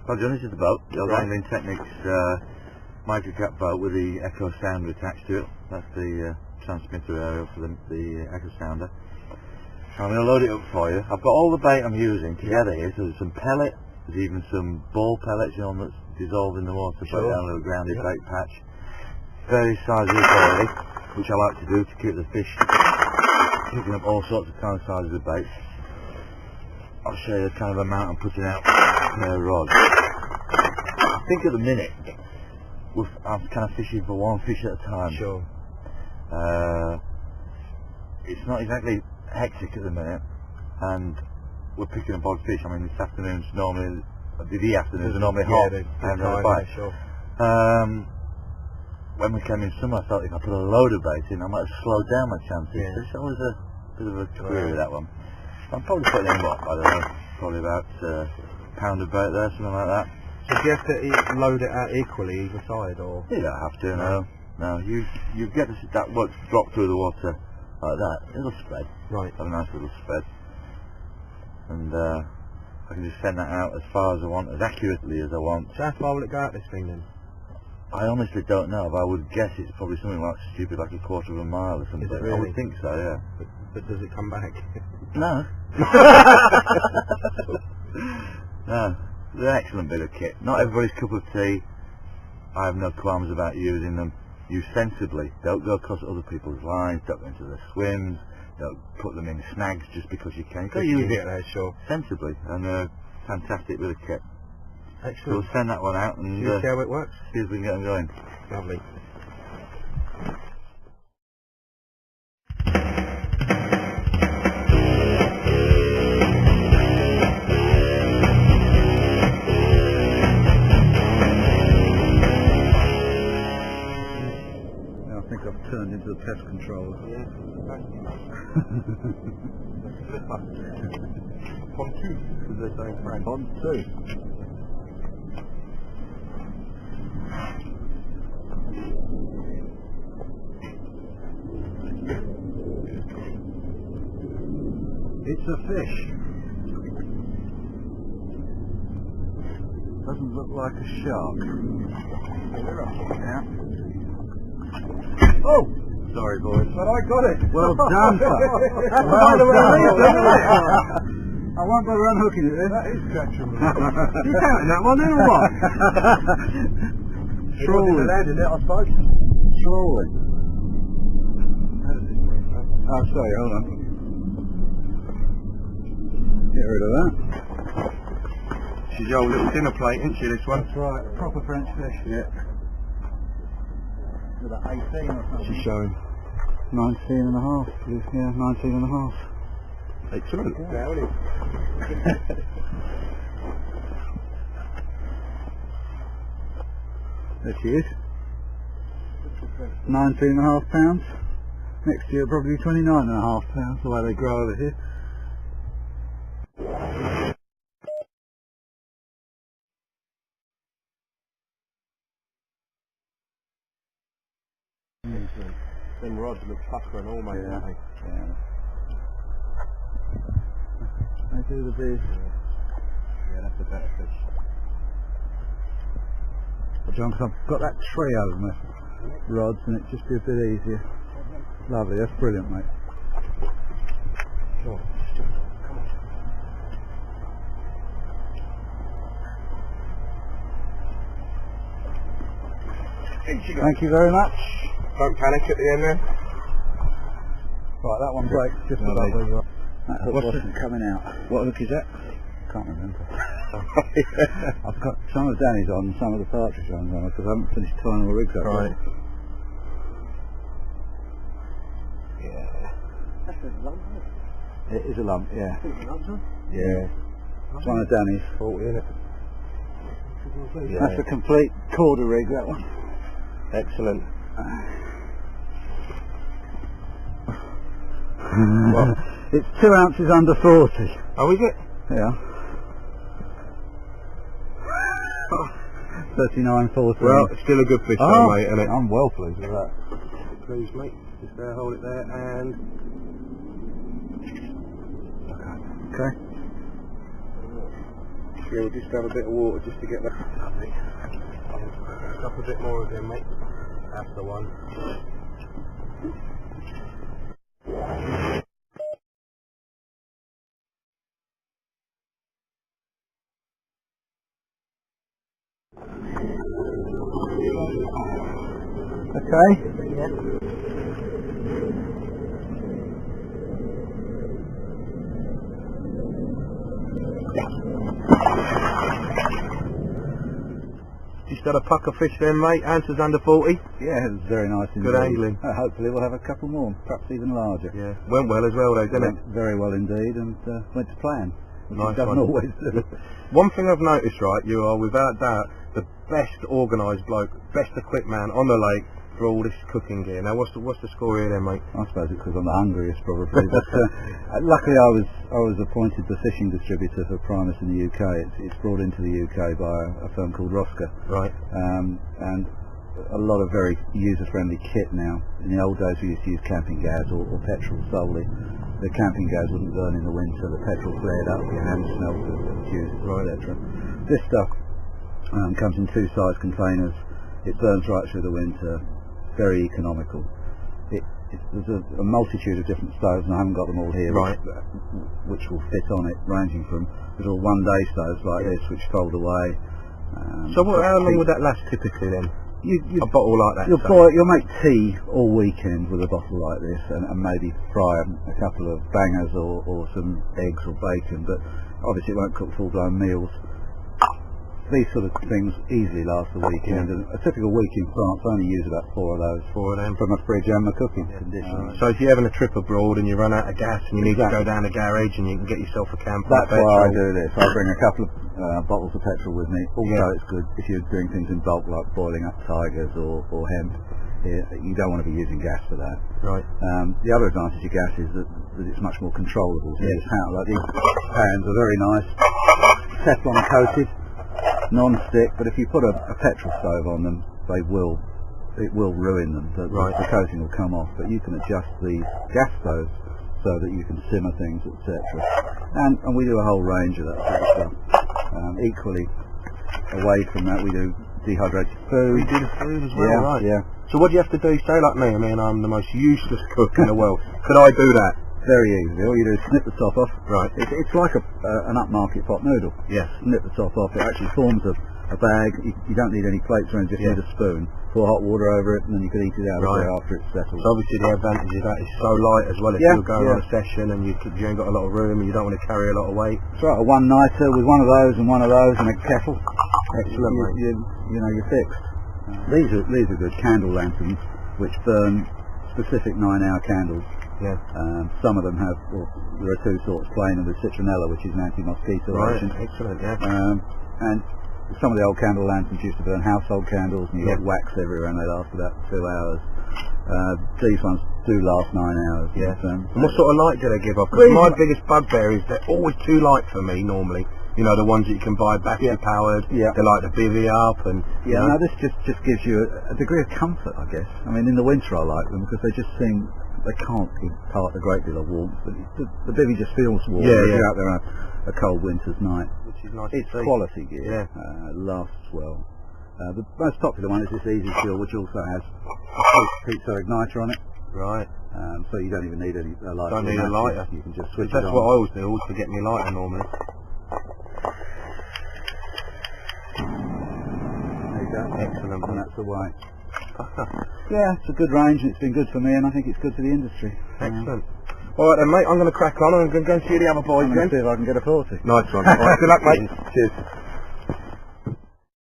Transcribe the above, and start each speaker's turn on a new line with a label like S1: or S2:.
S1: Well done, this is the boat. The old Angling Techniques microcap boat with the echo sounder attached to it. That's the transmitter area for the echo sounder. I'm going to load it up for you. I've got all the bait I'm using together here. So there's some pellet, there's even some ball pellets, you know, that's dissolved in the water, put down a little grounded bait patch. Various sizes of bait, which I like to do to keep the fish picking up all sorts of kind of sizes of bait. I'll show you the kind of amount I'm putting out per rod. I think at the minute I'm kind of fishing for one fish at a time.
S2: Sure.
S1: It's not exactly hectic at the minute, and we're picking up odd fish. I mean, this afternoon's normally, the afternoons are normally hot. I haven't had a bite.
S2: Sure.
S1: When we came in summer, I felt if I put a load of bait in, I might have slowed down my chances.
S2: Yeah.
S1: It's always a bit of a query with that one. I'm probably putting in what, I don't know, probably about a pound of bait there, something like that.
S2: So do you have to load it out equally either side, or?
S1: You don't have to, no. No, you get that what's dropped through the water like that. It'll spread.
S2: Right.
S1: Have a nice little spread. And I can just send that out as far as I want, as accurately as I want.
S2: So how far will it go out this thing then?
S1: I honestly don't know, but I would guess it's probably something like stupid, like a quarter of a mile or something.
S2: Is it really?
S1: I would think so, yeah.
S2: But does it come back?
S1: No. No. They're an excellent bit of kit. Not everybody's cup of tea. I have no qualms about using them. Use sensibly. Don't go across other people's lines. Don't go into their swims. Don't put them in snags just because you can. Go use it
S2: sure.
S1: sensibly. And fantastic bit of kit.
S2: Excellent.
S1: So we'll send that one out and
S2: see how it works.
S1: See if we can get them going.
S2: Lovely.
S1: I think I've turned into the pest controller.
S2: Yeah. Pontoon, as they say in French.
S1: Pontoon. It's a fish. Doesn't look like a shark. Yeah. Oh! Sorry, boys.
S2: But I got it.
S1: Well done, sir.
S2: That's well done, isn't it?
S1: I won't bother unhooking it then.
S2: That is catching. You counting that one then or what?
S1: Trolling.
S2: Land in it, I suppose.
S1: Trolling. Oh, sorry, hold on. Get rid of that.
S2: She's your old little dinner plate, isn't she, this one?
S1: That's right, proper French fish. Yeah. With that 18 or something.
S2: She's showing
S1: 19 and a half. Yeah, 19 and a half.
S2: Excellent. Yeah.
S1: There she is. 19 and a half pounds. Next year probably 29 and a half pounds, the way they grow over here.
S2: Them rods look tougher and all, mate.
S1: Yeah. Yeah. They do the biz.
S2: Yeah, that's a better fish.
S1: Well, John, 'cause I've got that tree over my rods and it'd just be a bit easier. Lovely, that's brilliant, mate.
S2: Sure. Come on.
S1: Thank you very much.
S2: Don't panic at the end then.
S1: Right, that one breaks just
S2: No,
S1: about where you are. That hook
S2: What's
S1: wasn't coming out.
S2: What hook is that?
S1: Can't remember. I've got some of Danny's on and some of the partridge ones on because I haven't finished tying all the rigs up.
S2: Right.
S1: Yeah.
S2: That's a lump, isn't it?
S1: It is a lump, yeah.
S2: Yeah.
S1: It's one of Danny's.
S2: 40, isn't it? Yeah.
S1: That's a complete quarter rig, that one.
S2: Excellent.
S1: Well, it's 2 ounces under 40.
S2: Oh, is it?
S1: Yeah. 39.14.
S2: Well, it's still a good fish though, mate, isn't it?
S1: I'm well pleased with that.
S2: Please, mate. Just there, hold it there, and...
S1: Okay.
S2: Yeah, we'll just have a bit of water just to get that. Up a bit more again, mate. That's the one.
S3: Okay.
S2: Yeah. Just got a puck of fish then, mate. Answers under 40.
S3: Yeah, it was very nice.
S2: Good angling.
S3: Hopefully we'll have a couple more, perhaps even larger.
S2: Yeah. Went well as well though, didn't it?
S3: Very well indeed, and went to plan.
S2: Nice
S3: Doesn't
S2: one.
S3: always do.
S2: One thing I've noticed, right, you are without doubt the best organised bloke, best equipped man on the lake for all this cooking gear. Now, what's the score here then, mate?
S3: I suppose it's because I'm the hungriest, probably. But luckily, I was appointed the fishing distributor for Primus in the UK. It's brought into the UK by a firm called Rosca.
S2: Right.
S3: And a lot of very user-friendly kit now. In the old days, we used to use camping gas or petrol solely. The camping gas wouldn't burn in the winter. The petrol flared up, your hands smelt of juice, etc. This stuff comes in two-size containers. It burns right through the winter. Very economical. There's a multitude of different stoves, and I haven't got them all here,
S2: right,
S3: which will fit on it, ranging from little one-day stoves like this, which fold away.
S2: So how long would that last typically then? A bottle like that?
S3: You'll make tea all weekend with a bottle like this, and maybe fry a couple of bangers or some eggs or bacon, but obviously it won't cook full-blown meals. These sort of things easily last a weekend, and a typical week in France I only use about 4 of those.
S2: 4 of them
S3: from a fridge and my cooking condition.
S2: So if you're having a trip abroad and you run out of gas and you need to go down the garage and you can get yourself a can.
S3: That's why I do this. I bring a couple of bottles of petrol with me. Also, it's good if you're doing things in bulk like boiling up tigers or hemp. You don't want to be using gas for that.
S2: Right.
S3: The other advantage of gas is that it's much more controllable. So like these pans are very nice, Teflon coated, non-stick, but if you put a petrol stove on them, it will ruin them. The coating will come off, but you can adjust these gas stoves so that you can simmer things, etc. And we do a whole range of that sort of stuff. Equally, away from that, we do dehydrated food.
S2: We do the food as well, right? Yeah. So what do you have to do? Say like me, I'm the most useless cook in the world. Could I do that?
S3: Very easily. All you do is snip the top off.
S2: Right.
S3: It's like an upmarket pot noodle.
S2: Yes.
S3: Snip the top off. It actually forms a bag. You don't need any plates or anything, just need a spoon. Pour hot water over it, and then you can eat it out of there after it's settled.
S2: So obviously the advantage of that is so light as well. If you're going on a session and you ain't got a lot of room and you don't want to carry a lot of weight.
S3: That's right. A one-nighter with one of those and one of those and a kettle.
S2: Excellent.
S3: You're fixed. These are good candle lanterns, which burn specific 9-hour candles.
S2: Yeah.
S3: Some of them have, there are 2 sorts, plain and with citronella, which is an anti-mosquito agent.
S2: Excellent, yeah.
S3: And some of the old candle lanterns used to burn household candles, and you got wax everywhere, and they last about 2 hours. These ones do last 9 hours.
S2: Yeah. And what sort of light do they give off? Because my biggest bugbear is they're always too light for me normally. You know, the ones that you can buy battery powered. Yeah. They like to bivvy up and.
S3: No, this just gives you a degree of comfort, I guess. I mean, in the winter I like them because they just seem. They can't impart a great deal of warmth, but the bivvy just feels warm. If you're out there on a cold winter's night.
S2: Which is nice.
S3: It's quality gear. Lasts well. The most popular one is this Easy Fuel, which also has a pizza igniter on it.
S2: Right.
S3: So you don't even need any lighter.
S2: Don't need a lighter.
S3: You can just switch it on.
S2: That's what I always do. Always forget me lighter normally.
S3: There you go.
S2: Excellent.
S3: And that's the way. Yeah, it's a good range, and it's been good for me, and I think it's good for the industry.
S2: Excellent. Alright then, mate, I'm going to crack on. I'm going to go and see the other boys
S3: I'm going to see if I can get a 40.
S2: Nice one. Alright, good luck, mate.
S3: Cheers.